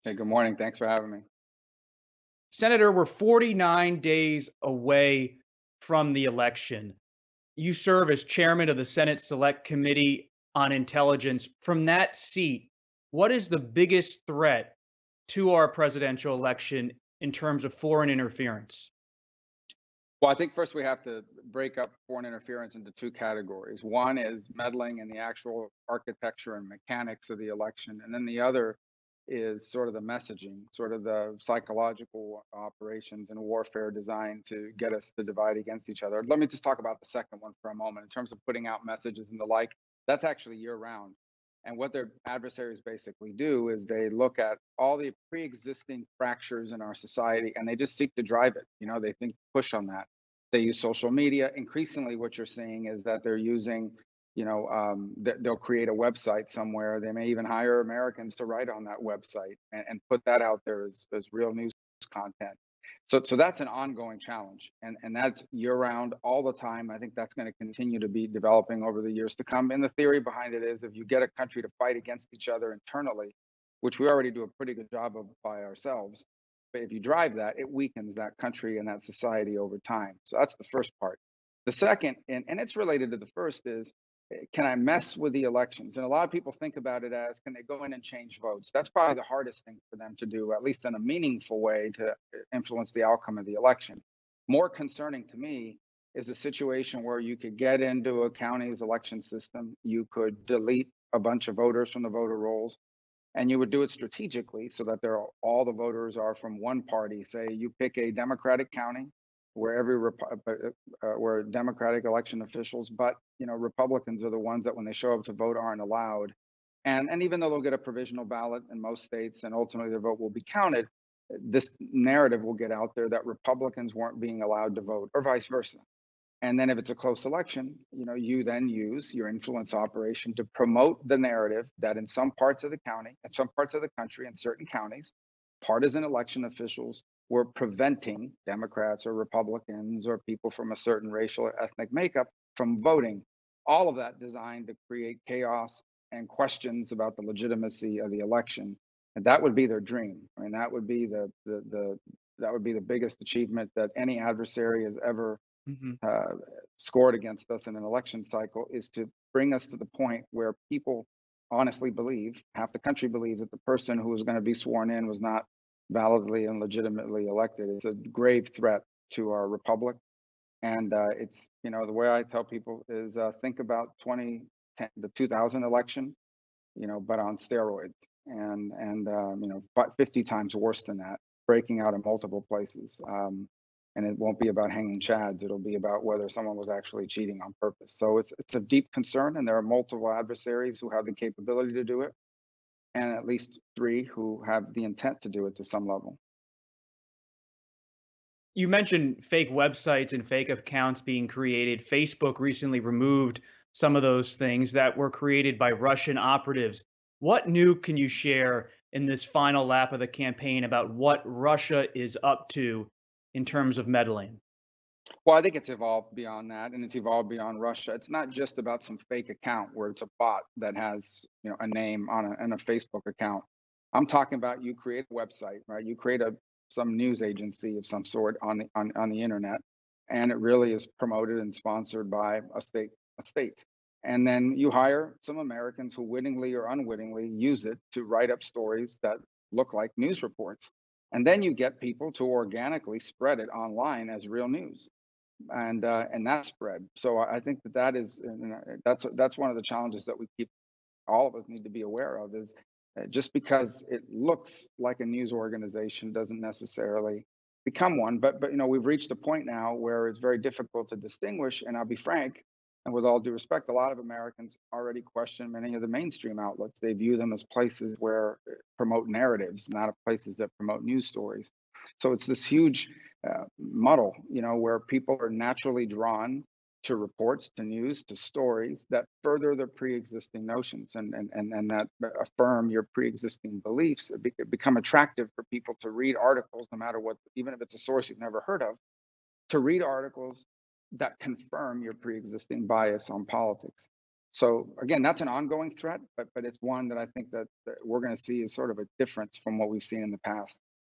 Hey, good morning. Thanks for having me. Senator, we're 49 days away from the election. You serve as chairman of the Senate Select Committee on Intelligence. From that seat, what is the biggest threat to our presidential election in terms of foreign interference? Well, I think first we have to break up foreign interference into two categories. One is meddling in the actual architecture and mechanics of the election, and then the other is sort of the messaging, sort of the psychological operations and warfare designed to get us to divide against each other. Let me just talk about the second one for a moment in terms of putting out messages and the like. That's actually year round. And what their adversaries basically do is they look at all the pre-existing fractures in our society and they just seek to drive it. They think push on that. They use social media. Increasingly, what you're seeing is that they're using, they'll create a website somewhere. They may even hire Americans to write on that website and put that out there as real news content. So that's an ongoing challenge, and that's year round, all the time. I think that's going to continue to be developing over the years to come. And the theory behind it is, if you get a country to fight against each other internally, which we already do a pretty good job of by ourselves, but if you drive that, it weakens that country and that society over time. So that's the first part. The second, and it's related to the first, is can I mess with the elections? And a lot of people think about it as, can they go in and change votes? That's probably the hardest thing for them to do, at least in a meaningful way, to influence the outcome of the election. More concerning to me is a situation where you could get into a county's election system, you could delete a bunch of voters from the voter rolls, and you would do it strategically so that all the voters are from one party. Say you pick a Democratic county where where Democratic election officials, but Republicans are the ones that when they show up to vote aren't allowed. And even though they'll get a provisional ballot in most states and ultimately their vote will be counted, this narrative will get out there that Republicans weren't being allowed to vote, or vice versa. And then if it's a close election, you then use your influence operation to promote the narrative that in some parts of the county, in some parts of the country, in certain counties, partisan election officials were preventing Democrats or Republicans or people from a certain racial or ethnic makeup from voting. All of that designed to create chaos and questions about the legitimacy of the election. And that would be their dream. I mean, that would be that would be the biggest achievement that any adversary has ever Mhm. uh, scored against us in an election cycle, is to bring us to the point where people honestly believe, half the country believes, that the person who was going to be sworn in was not validly and legitimately elected. It's a grave threat to our republic. And the way I tell people is think about 2010, the 2000 election, but on steroids and 50 times worse than that, breaking out in multiple places. And it won't be about hanging chads. It'll be about whether someone was actually cheating on purpose. So it's a deep concern, and there are multiple adversaries who have the capability to do it, and at least three who have the intent to do it to some level. You mentioned fake websites and fake accounts being created. Facebook recently removed some of those things that were created by Russian operatives. What new can you share in this final lap of the campaign about what Russia is up to in terms of meddling? Well, I think it's evolved beyond that, and it's evolved beyond Russia. It's not just about some fake account where it's a bot that has, a name on a Facebook account. I'm talking about you create a website, right? You create some news agency of some sort on the internet, and it really is promoted and sponsored by a state. And then you hire some Americans who wittingly or unwittingly use it to write up stories that look like news reports. And then you get people to organically spread it online as real news, and that spread. So I think that is, that's one of the challenges that we keep, all of us need to be aware of, is just because it looks like a news organization doesn't necessarily become one. But we've reached a point now where it's very difficult to distinguish. And I'll be frank, and with all due respect, a lot of Americans already question many of the mainstream outlets. They view them as places where promote narratives, not places that promote news stories. So it's this huge muddle, where people are naturally drawn to reports, to news, to stories that further their pre-existing notions and that affirm your pre-existing beliefs. It become attractive for people to read articles, no matter what, even if it's a source you've never heard of, to read articles that confirm your pre-existing bias on politics. So again, that's an ongoing threat, but it's one that I think that we're going to see as sort of a difference from what we've seen in the past.